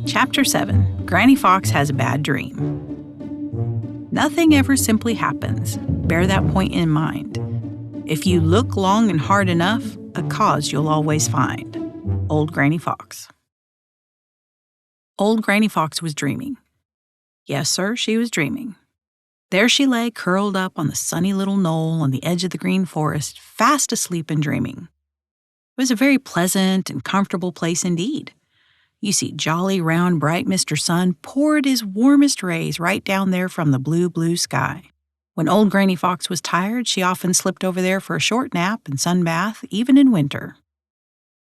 Chapter 7. Granny Fox Has a Bad Dream. Nothing ever simply happens. Bear that point in mind. If you look long and hard enough, a cause you'll always find. Old Granny Fox. Old Granny Fox was dreaming. Yes, sir, she was dreaming. There she lay, curled up on the sunny little knoll on the edge of the green forest, fast asleep and dreaming. It was a very pleasant and comfortable place indeed. You see, jolly, round, bright Mr. Sun poured his warmest rays right down there from the blue, blue sky. When old Granny Fox was tired, she often slipped over there for a short nap and sunbath, even in winter.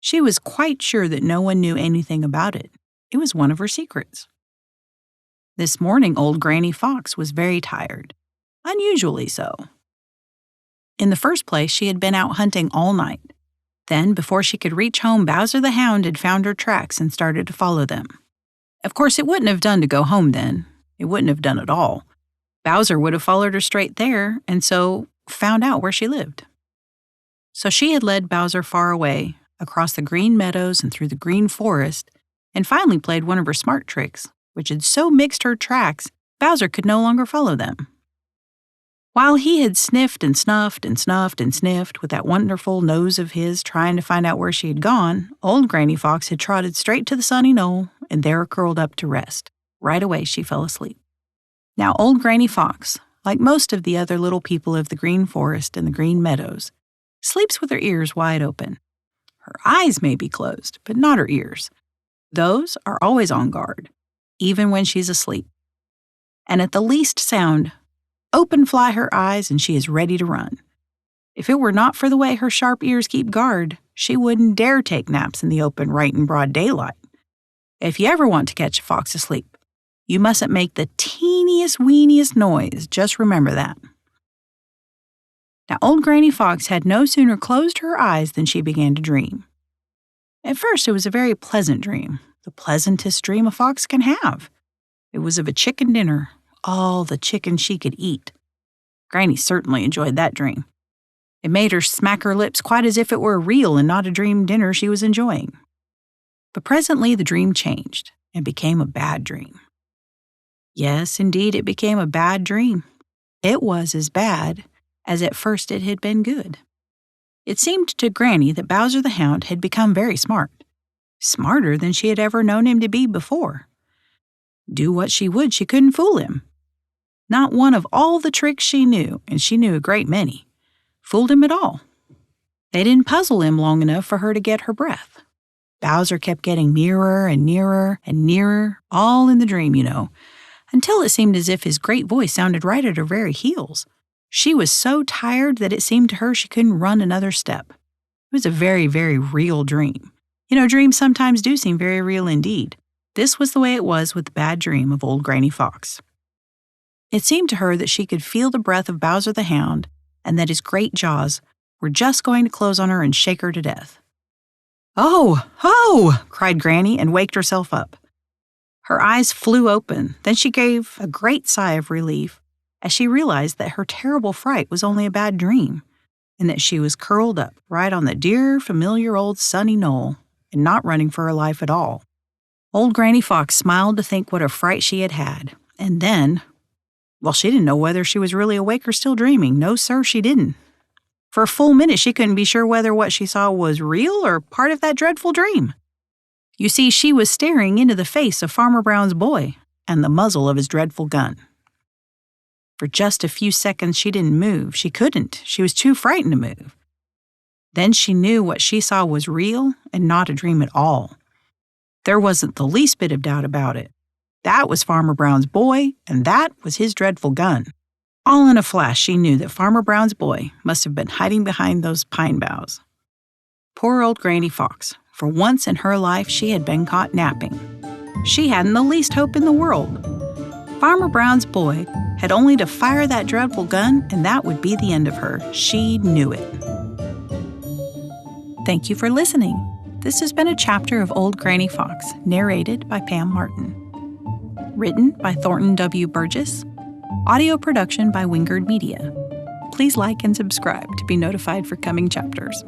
She was quite sure that no one knew anything about it. It was one of her secrets. This morning, old Granny Fox was very tired, unusually so. In the first place, she had been out hunting all night. Then, before she could reach home, Bowser the Hound had found her tracks and started to follow them. Of course, it wouldn't have done to go home then. It wouldn't have done at all. Bowser would have followed her straight there and so found out where she lived. So she had led Bowser far away, across the green meadows and through the green forest, and finally played one of her smart tricks, which had so mixed her tracks, Bowser could no longer follow them. While he had sniffed and snuffed and snuffed and sniffed with that wonderful nose of his trying to find out where she had gone, old Granny Fox had trotted straight to the sunny knoll and there curled up to rest. Right away she fell asleep. Now old Granny Fox, like most of the other little people of the green forest and the green meadows, sleeps with her ears wide open. Her eyes may be closed, but not her ears. Those are always on guard, even when she's asleep. And at the least sound, open fly her eyes and she is ready to run. If it were not for the way her sharp ears keep guard, she wouldn't dare take naps in the open right in broad daylight. If you ever want to catch a fox asleep, you mustn't make the teeniest, weeniest noise. Just remember that. Now, old Granny Fox had no sooner closed her eyes than she began to dream. At first, it was a very pleasant dream, the pleasantest dream a fox can have. It was of a chicken dinner, all the chicken she could eat. Granny certainly enjoyed that dream. It made her smack her lips quite as if it were real and not a dream dinner she was enjoying. But presently the dream changed and became a bad dream. Yes, indeed, it became a bad dream. It was as bad as at first it had been good. It seemed to Granny that Bowser the Hound had become very smart, smarter than she had ever known him to be before. Do what she would, she couldn't fool him. Not one of all the tricks she knew, and she knew a great many, fooled him at all. They didn't puzzle him long enough for her to get her breath. Bowser kept getting nearer and nearer and nearer, all in the dream, you know, until it seemed as if his great voice sounded right at her very heels. She was so tired that it seemed to her she couldn't run another step. It was a very, very real dream. You know, dreams sometimes do seem very real indeed. This was the way it was with the bad dream of old Granny Fox. It seemed to her that she could feel the breath of Bowser the Hound and that his great jaws were just going to close on her and shake her to death. "Oh, oh!" cried Granny and waked herself up. Her eyes flew open. Then she gave a great sigh of relief as she realized that her terrible fright was only a bad dream and that she was curled up right on the dear, familiar old sunny knoll and not running for her life at all. Old Granny Fox smiled to think what a fright she had had, and then, well, she didn't know whether she was really awake or still dreaming. No, sir, she didn't. For a full minute, she couldn't be sure whether what she saw was real or part of that dreadful dream. You see, she was staring into the face of Farmer Brown's boy and the muzzle of his dreadful gun. For just a few seconds, she didn't move. She couldn't. She was too frightened to move. Then she knew what she saw was real and not a dream at all. There wasn't the least bit of doubt about it. That was Farmer Brown's boy, and that was his dreadful gun. All in a flash, she knew that Farmer Brown's boy must have been hiding behind those pine boughs. Poor old Granny Fox. For once in her life, she had been caught napping. She hadn't the least hope in the world. Farmer Brown's boy had only to fire that dreadful gun, and that would be the end of her. She knew it. Thank you for listening. This has been a chapter of Old Granny Fox, narrated by Pam Martin. Written by Thornton W. Burgess. Audio production by Wingerd Media. Please like and subscribe to be notified for coming chapters.